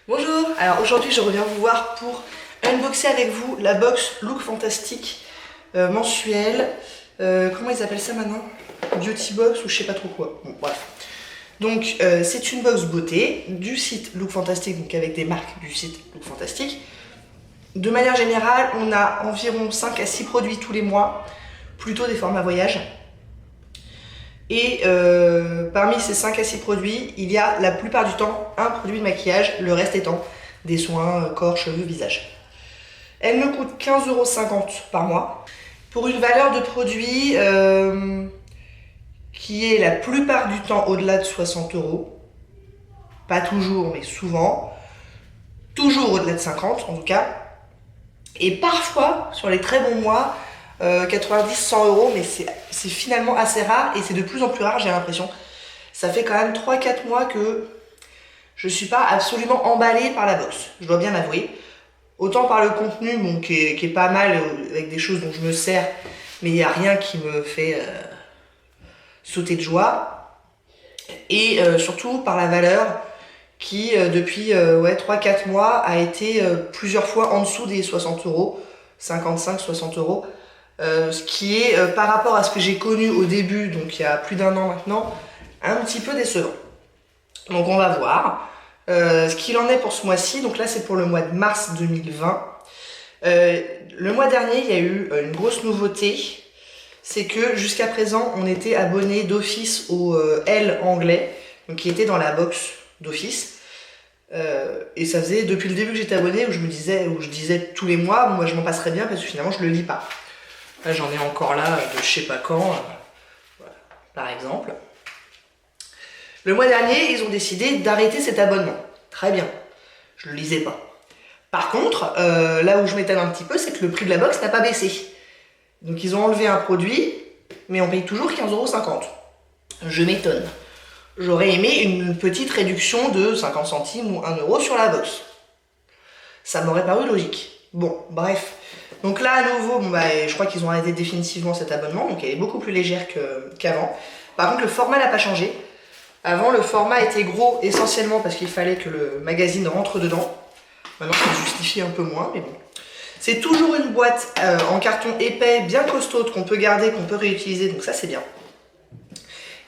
Bonjour, alors aujourd'hui je reviens vous voir pour unboxer avec vous la box Look Fantastic mensuelle. Comment ils appellent ça maintenant? Beauty box ou je sais pas trop quoi. Bon, bref. Donc c'est une box beauté du site Look Fantastic, donc avec des marques du site Look Fantastic. De manière générale, on a environ 5 à 6 produits tous les mois, plutôt des formats voyage. Et parmi ces 5 à 6 produits, il y a la plupart du temps un produit de maquillage, le reste étant des soins corps, cheveux, visage. Elle me coûte 15,50 € par mois, pour une valeur de produit qui est la plupart du temps au-delà de 60 €. Pas toujours, mais souvent. Toujours au-delà de 50 en tout cas. Et parfois, sur les très bons mois, 90, 100 €, mais c'est finalement assez rare et c'est de plus en plus rare, j'ai l'impression. Ça fait quand même 3-4 mois que je suis pas absolument emballée par la box, je dois bien l'avouer. Autant par le contenu, bon, qui est pas mal, avec des choses dont je me sers, mais il n'y a rien qui me fait sauter de joie. Et surtout par la valeur qui, depuis 3-4 mois, a été plusieurs fois en dessous des 60 €, 55-60 €. Ce qui est, par rapport à ce que j'ai connu au début, donc il y a plus d'1 an maintenant, un petit peu décevant. Donc on va voir ce qu'il en est pour ce mois-ci. Donc là c'est pour le mois de mars 2020. Le mois dernier il y a eu une grosse nouveauté, c'est que jusqu'à présent on était abonné d'office au L anglais, donc qui était dans la box d'office. Et ça faisait depuis le début que j'étais abonné où je disais tous les mois, moi je m'en passerais bien parce que finalement je le lis pas. Là j'en ai encore là de je sais pas quand, voilà, par exemple. Le mois dernier, ils ont décidé d'arrêter cet abonnement. Très bien, je le lisais pas. Par contre, là où je m'étonne un petit peu, c'est que le prix de la box n'a pas baissé. Donc ils ont enlevé un produit, mais on paye toujours 15,50 €. Je m'étonne. J'aurais aimé une petite réduction de 50 centimes ou 1 € sur la box. Ça m'aurait paru logique. Bon, bref. Donc là, à nouveau, je crois qu'ils ont arrêté définitivement cet abonnement, donc elle est beaucoup plus légère qu'avant. Par contre, le format n'a pas changé. Avant, le format était gros essentiellement parce qu'il fallait que le magazine rentre dedans. Maintenant, ça justifie un peu moins, mais bon. C'est toujours une boîte en carton épais, bien costaud, qu'on peut garder, qu'on peut réutiliser, donc ça c'est bien.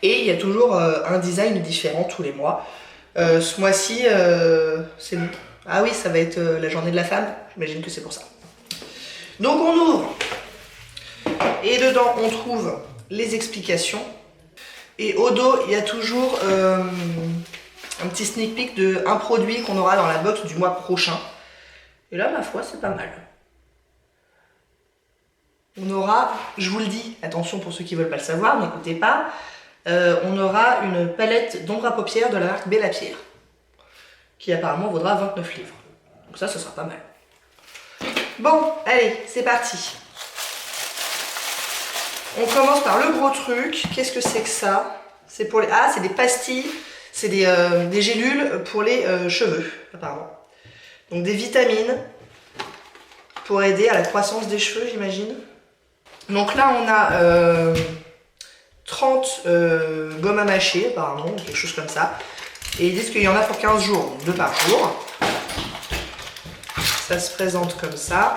Et il y a toujours un design différent tous les mois. Ce mois-ci, c'est... Ah oui, ça va être la journée de la femme, j'imagine que c'est pour ça. Donc on ouvre, et dedans on trouve les explications. Et au dos, il y a toujours un petit sneak peek d'un produit qu'on aura dans la box du mois prochain. Et là, ma foi, c'est pas mal. On aura, je vous le dis, attention pour ceux qui ne veulent pas le savoir, n'écoutez pas, on aura une palette d'ombre à paupières de la marque Bella Pierre, qui apparemment vaudra 29 livres. Donc ça, ce sera pas mal. Bon, allez, c'est parti. On commence par le gros truc. Qu'est-ce que c'est que ça? C'est pour les... Ah, c'est des pastilles, c'est des gélules pour les cheveux, apparemment. Donc des vitamines pour aider à la croissance des cheveux, j'imagine. Donc là, on a 30 gommes à mâcher, apparemment, quelque chose comme ça. Et ils disent qu'il y en a pour 15 jours, donc 2 par jour. Ça se présente comme ça.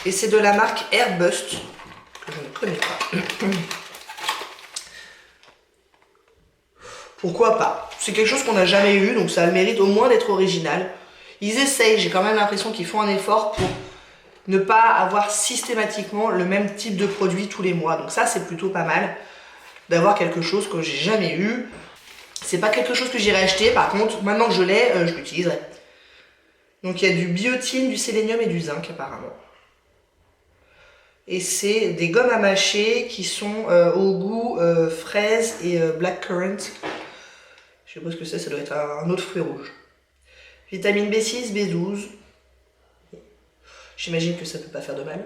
Et c'est de la marque Airbust, que je ne connais pas. Pourquoi pas? C'est quelque chose qu'on n'a jamais eu, donc ça a le mérite au moins d'être original. Ils essayent, j'ai quand même l'impression qu'ils font un effort pour ne pas avoir systématiquement le même type de produit tous les mois. Donc ça, c'est plutôt pas mal d'avoir quelque chose que j'ai jamais eu. C'est pas quelque chose que j'irai acheter, par contre, maintenant que je l'ai, je l'utiliserai. Donc il y a du biotine, du sélénium et du zinc apparemment. Et c'est des gommes à mâcher qui sont au goût fraise et blackcurrant. Je sais pas ce que c'est, ça doit être un autre fruit rouge. Vitamine B6, B12. J'imagine que ça peut pas faire de mal.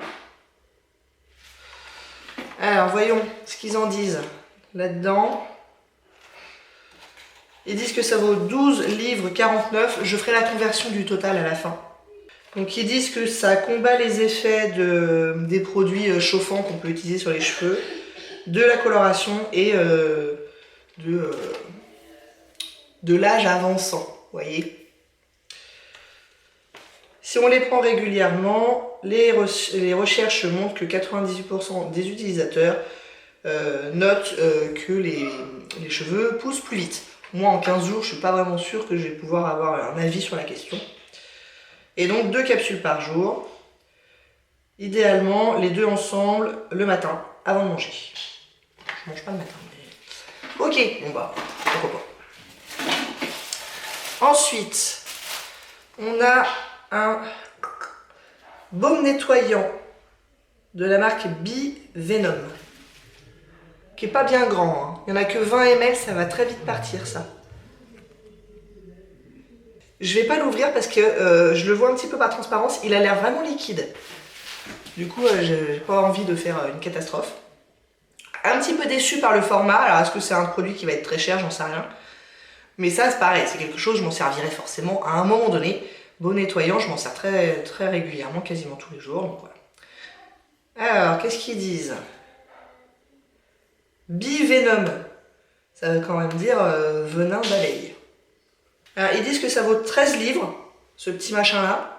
Alors voyons ce qu'ils en disent là-dedans. Ils disent que ça vaut 12 livres 49. Je ferai la conversion du total à la fin. Donc ils disent que ça combat les effets des produits chauffants qu'on peut utiliser sur les cheveux, de la coloration et de l'âge avançant. voyez. Si on les prend régulièrement, les recherches montrent que 98% des utilisateurs notent que les cheveux poussent plus vite. Moi, en 15 jours, je ne suis pas vraiment sûre que je vais pouvoir avoir un avis sur la question. Et donc, 2 capsules par jour. Idéalement, les 2 ensemble le matin, avant de manger. Je mange pas le matin, mais... Ok, bon bah, pourquoi pas. Ensuite, on a un baume nettoyant de la marque Bivenom, qui est pas bien grand, hein. Il n'y en a que 20 ml, ça va très vite partir ça. Je vais pas l'ouvrir parce que je le vois un petit peu par transparence, il a l'air vraiment liquide. Du coup, j'ai pas envie de faire une catastrophe. Un petit peu déçu par le format, alors est-ce que c'est un produit qui va être très cher, j'en sais rien. Mais ça, c'est pareil, c'est quelque chose, je m'en servirai forcément à un moment donné. Beau nettoyant, je m'en sers très, très régulièrement, quasiment tous les jours. Donc voilà. Alors, qu'est-ce qu'ils disent? Bivenom, ça veut quand même dire venin d'abeille. Alors, ils disent que ça vaut 13 livres, ce petit machin-là.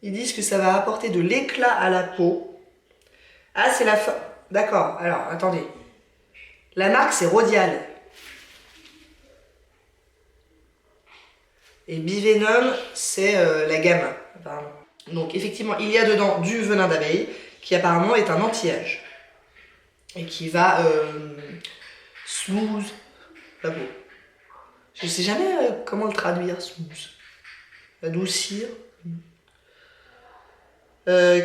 Ils disent que ça va apporter de l'éclat à la peau. Ah, c'est la fin. D'accord, alors, attendez. La marque, c'est Rodial. Et Bivenom, c'est la gamme. Apparemment. Donc, effectivement, il y a dedans du venin d'abeille, qui apparemment est un anti-âge. Et qui va smooth la peau. Je sais jamais comment le traduire, smooth. Adoucir.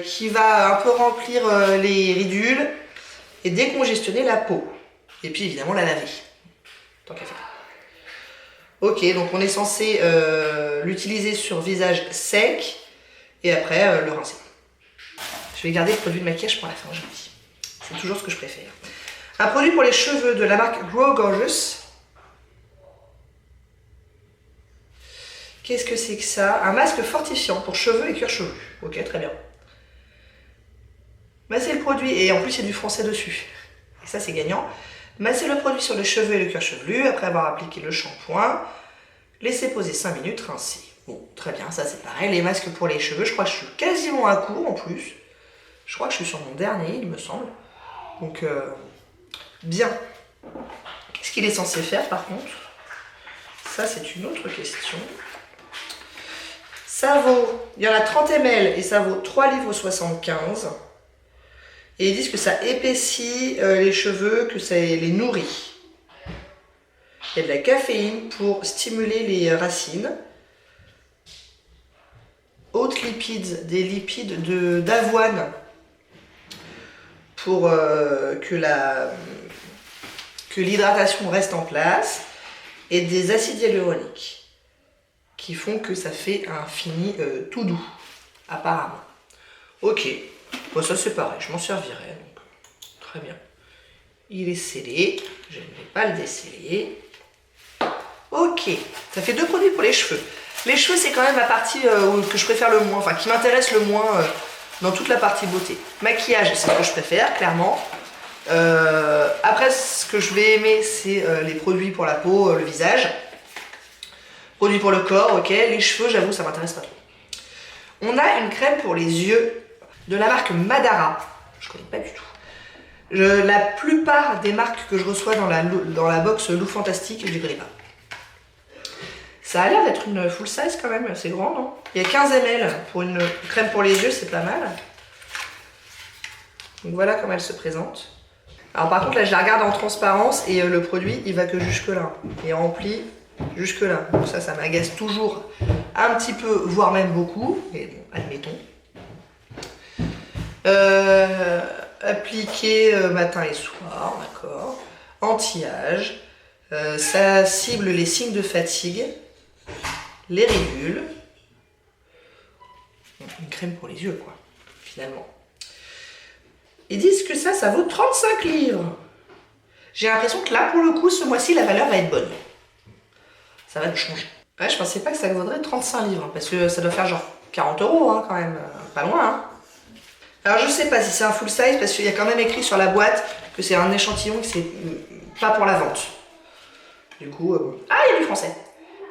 Qui va un peu remplir les ridules et décongestionner la peau. Et puis évidemment la laver, tant qu'à faire. Ok, donc on est censé l'utiliser sur visage sec et après le rincer. Je vais garder le produit de maquillage pour la fin, je vous dis. C'est toujours ce que je préfère. Un produit pour les cheveux de la marque Grow Gorgeous. Qu'est-ce que c'est que ça? Un masque fortifiant pour cheveux et cuir chevelu. Ok, très bien. Masser le produit, et en plus il y a du français dessus, et ça c'est gagnant. Masser le produit sur les cheveux et le cuir chevelu, après avoir appliqué le shampoing, laisser poser 5 minutes, rincer. Bon, très bien, ça c'est pareil. Les masques pour les cheveux, je crois que je suis quasiment à court en plus. Je crois que je suis sur mon dernier, il me semble. Donc, bien. Qu'est-ce qu'il est censé faire par contre? Ça c'est une autre question. Ça vaut, il y en a 30 ml et ça vaut 3,75 livres. Et ils disent que ça épaissit les cheveux, que ça les nourrit. Il y a de la caféine pour stimuler les racines. Hautes lipides, des lipides d'avoine pour que l'hydratation reste en place. Et des acides hyaluroniques qui font que ça fait un fini tout doux, apparemment. Ok. Bon, ça c'est pareil, je m'en servirai, donc très bien. Il est scellé, je ne vais pas le desceller. Ok, ça fait 2 produits pour les cheveux. Les cheveux, c'est quand même la partie que je préfère le moins, enfin qui m'intéresse le moins dans toute la partie beauté. Maquillage, c'est ce que je préfère, clairement. Après, ce que je vais aimer, c'est les produits pour la peau, le visage. Produits pour le corps, ok. Les cheveux, j'avoue, ça m'intéresse pas trop. On a une crème pour les yeux de la marque Madara. Je connais pas du tout. La plupart des marques que je reçois dans la box Look Fantastique, je les connais pas. Ça a l'air d'être une full size quand même, c'est grand, non? Il y a 15 ml pour une crème pour les yeux, c'est pas mal. Donc voilà comment elle se présente. Alors par contre là je la regarde en transparence et le produit il va que jusque là. Il est rempli jusque là. Donc ça m'agace toujours un petit peu, voire même beaucoup. Mais bon, admettons. Appliqué matin et soir, d'accord. Anti-âge. Ça cible les signes de fatigue, les ridules. Une crème pour les yeux, quoi, finalement. Ils disent que ça vaut 35 livres. J'ai l'impression que là, pour le coup, ce mois-ci, la valeur va être bonne. Ça va nous changer. Ouais, je pensais pas que ça vaudrait 35 livres, parce que ça doit faire genre 40 €, hein, quand même. Pas loin, hein. Alors je sais pas si c'est un full size parce qu'il y a quand même écrit sur la boîte que c'est un échantillon, que c'est pas pour la vente. Du coup, ah, il y a du français.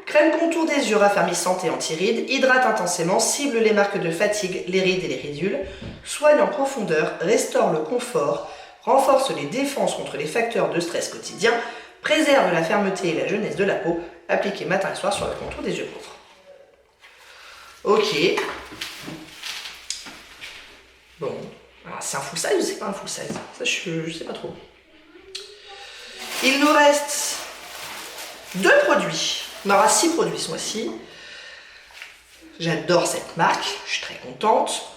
Crème contour des yeux raffermissante et anti-rides, hydrate intensément, cible les marques de fatigue, les rides et les ridules, soigne en profondeur, restaure le confort, renforce les défenses contre les facteurs de stress quotidien, préserve la fermeté et la jeunesse de la peau, appliqué matin et soir sur le contour des yeux pauvres. Ok. Bon. C'est un full size ou c'est pas un full size? Ça, je sais pas trop. Il nous reste 2 produits. On aura 6 produits ce mois-ci. J'adore cette marque, je suis très contente.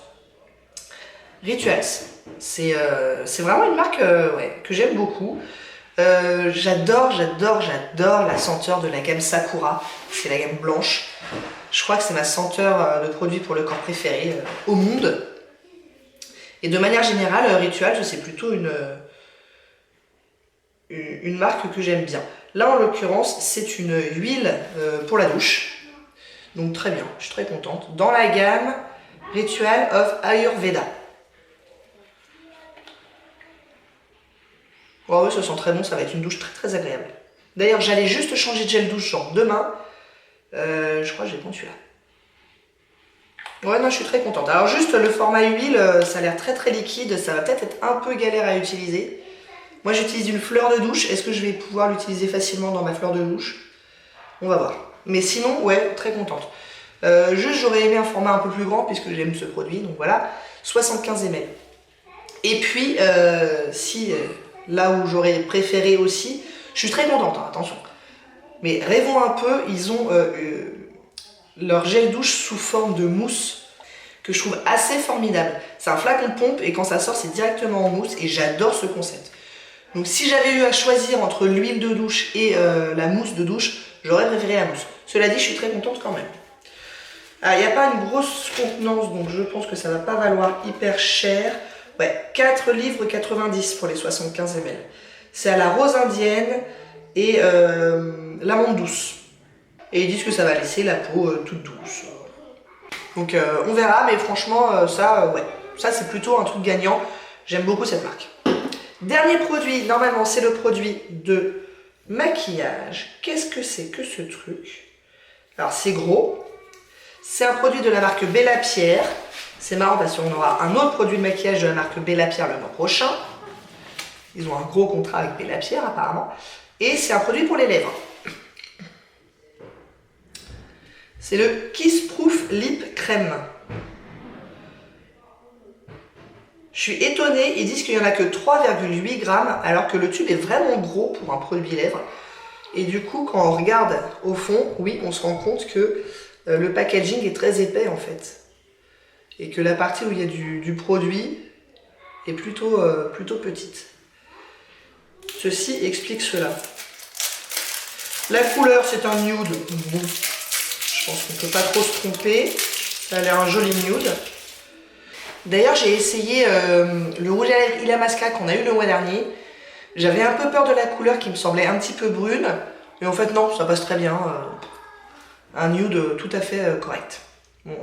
Rituals, c'est vraiment une marque ouais, que j'aime beaucoup. J'adore la senteur de la gamme Sakura, c'est la gamme blanche. Je crois que c'est ma senteur de produit pour le corps préféré au monde. Et de manière générale, Rituals, c'est plutôt une marque que j'aime bien. Là, en l'occurrence, c'est une huile pour la douche. Donc très bien, je suis très contente. Dans la gamme Ritual of Ayurveda. Oh oui, ça sent très bon, ça va être une douche très agréable. D'ailleurs, j'allais juste changer de gel douche genre demain. Je crois que je vais prendre celui-là. Ouais, non, je suis très contente. Alors juste le format huile, ça a l'air très liquide, ça va peut-être être un peu galère à utiliser. Moi j'utilise une fleur de douche, est-ce que je vais pouvoir l'utiliser facilement dans ma fleur de douche? On va voir. Mais sinon, ouais, très contente. Juste j'aurais aimé un format un peu plus grand puisque j'aime ce produit, donc voilà, 75 ml. Et puis, là où j'aurais préféré aussi, je suis très contente, hein, attention. Mais rêvons un peu, ils ont leur gel douche sous forme de mousse que je trouve assez formidable. C'est un flacon de pompe et quand ça sort, c'est directement en mousse et j'adore ce concept. Donc si j'avais eu à choisir entre l'huile de douche et la mousse de douche, j'aurais préféré la mousse. Cela dit, je suis très contente quand même. Il n'y a pas une grosse contenance, donc je pense que ça ne va pas valoir hyper cher. Ouais, 4 livres 90 pour les 75 ml. C'est à la rose indienne et l'amande douce. Et ils disent que ça va laisser la peau toute douce. Donc on verra, mais franchement, ouais, ça c'est plutôt un truc gagnant. J'aime beaucoup cette marque. Dernier produit, normalement c'est le produit de maquillage. Qu'est-ce que c'est que ce truc? Alors c'est gros. C'est un produit de la marque Bella Pierre. C'est marrant parce qu'on aura un autre produit de maquillage de la marque Bella Pierre le mois prochain. Ils ont un gros contrat avec Bella Pierre apparemment. Et c'est un produit pour les lèvres. C'est le Kiss Proof Lip Crème. Je suis étonnée, ils disent qu'il n'y en a que 3,8 grammes alors que le tube est vraiment gros pour un produit lèvres. Et du coup, quand on regarde au fond, oui, on se rend compte que le packaging est très épais en fait. Et que la partie où il y a du produit est plutôt petite. Ceci explique cela. La couleur, c'est un nude. Bon, je pense qu'on ne peut pas trop se tromper. Ça a l'air un joli nude. D'ailleurs, j'ai essayé le rouge à lèvres Illamasqua qu'on a eu le mois dernier. J'avais un peu peur de la couleur qui me semblait un petit peu brune. Mais en fait, non, ça passe très bien. Un nude tout à fait correct. Bon,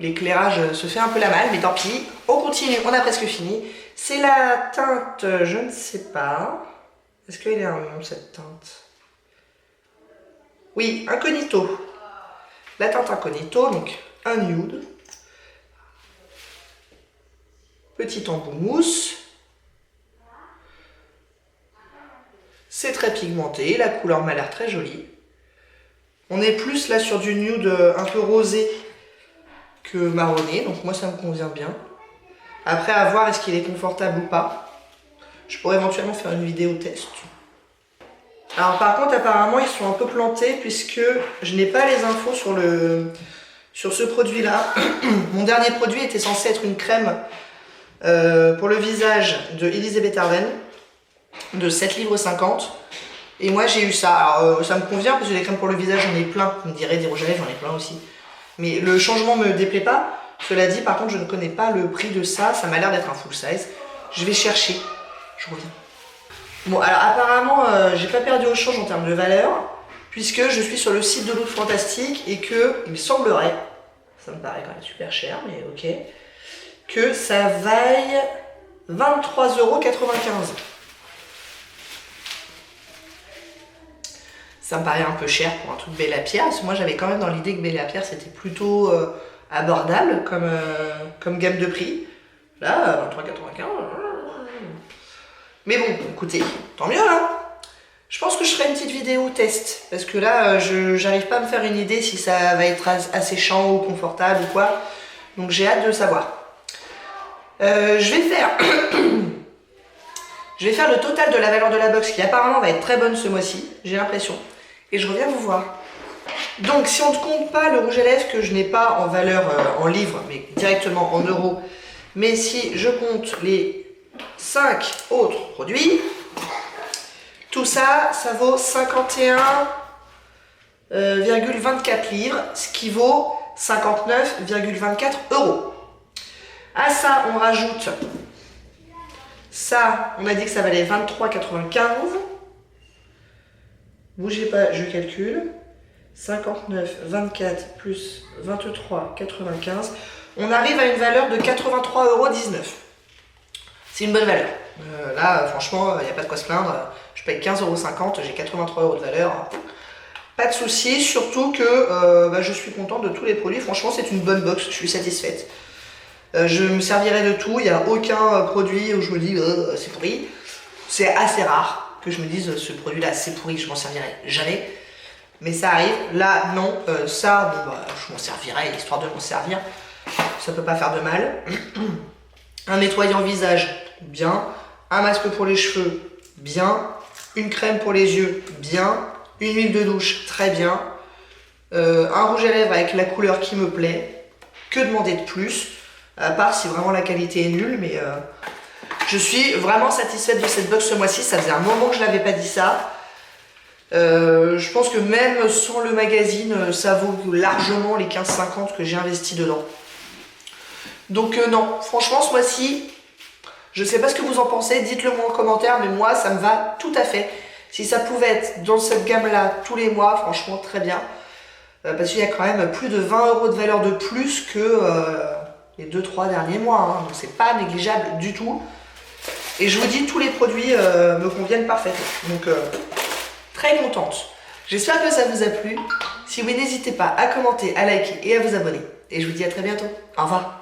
l'éclairage se fait un peu la malle, mais tant pis. On continue, on a presque fini. C'est la teinte, je ne sais pas. Est-ce qu'il y a un nom, cette teinte? Oui, Incognito. La teinte Incognito, donc un nude. Petit embout mousse. C'est très pigmenté, la couleur m'a l'air très jolie. On est plus là sur du nude un peu rosé que marronné, donc moi ça me convient bien. Après, à voir est-ce qu'il est confortable ou pas. Je pourrais éventuellement faire une vidéo test. Alors par contre, apparemment, ils sont un peu plantés puisque je n'ai pas les infos sur ce produit-là. Mon dernier produit était censé être une crème pour le visage de Elisabeth Arden de 7,50 livres. Et moi, j'ai eu ça. Alors, ça me convient parce que les crèmes pour le visage, j'en ai plein. Vous me direz, des rouges à lèvres, j'en ai plein aussi. Mais le changement me déplaît pas. Cela dit, par contre, je ne connais pas le prix de ça. Ça m'a l'air d'être un full size. Je vais chercher. Je reviens. Bon, alors apparemment, j'ai pas perdu au change en termes de valeur, puisque je suis sur le site de Look Fantastique et que, il me semblerait, ça me paraît quand même super cher, mais ok, que ça vaille 23,95 €. Ça me paraît un peu cher pour un truc Belle à Pierre, parce que moi j'avais quand même dans l'idée que Belle à Pierre c'était plutôt abordable comme gamme de prix. Là, 23,95. Mais bon, écoutez, tant mieux hein. Je pense que je ferai une petite vidéo test, parce que là, j'arrive pas à me faire une idée si ça va être assez chiant ou confortable ou quoi. Donc j'ai hâte de le savoir. Je vais faire le total de la valeur de la box qui apparemment va être très bonne ce mois-ci, j'ai l'impression. Et je reviens vous voir. Donc si on ne compte pas le rouge à lèvres que je n'ai pas en valeur en livres, mais directement en euros, mais si je compte les 5 autres produits, tout ça, ça vaut 51,24 livres, ce qui vaut 59,24 euros. À ça, on rajoute ça, on a dit que ça valait 23,95. Bougez pas, je calcule. 59, 24 plus 23,95. On arrive à une valeur de 83,19 euros. C'est une bonne valeur. Là, franchement, il n'y a pas de quoi se plaindre. Je paye 15,50 €, j'ai 83 euros de valeur. Pas de souci, surtout que je suis contente de tous les produits. Franchement, c'est une bonne box, je suis satisfaite. Je me servirai de tout, il n'y a aucun produit où je me dis c'est pourri. C'est assez rare que je me dise ce produit-là c'est pourri, je m'en servirai jamais. Mais ça arrive. Là, non. Ça, bon, je m'en servirai, histoire de m'en servir. Ça peut pas faire de mal. Un nettoyant visage, bien. Un masque pour les cheveux, bien. Une crème pour les yeux, bien. Une huile de douche, très bien. Un rouge à lèvres avec la couleur qui me plaît. Que demander de plus? À part si vraiment la qualité est nulle, mais je suis vraiment satisfaite de cette box ce mois-ci. Ça faisait un moment que je n'avais pas dit ça. Je pense que même sans le magazine, ça vaut largement les 15,50 que j'ai investi dedans. Donc non, franchement ce mois-ci, je sais pas ce que vous en pensez, dites-le moi en commentaire, mais moi ça me va tout à fait. Si ça pouvait être dans cette gamme-là tous les mois, franchement très bien. Parce qu'il y a quand même plus de 20 euros de valeur de plus que les 2-3 derniers mois, hein. Donc c'est pas négligeable du tout. Et je vous dis, tous les produits me conviennent parfaitement. Donc très contente. J'espère que ça vous a plu. Si oui, n'hésitez pas à commenter, à liker et à vous abonner. Et je vous dis à très bientôt. Au revoir.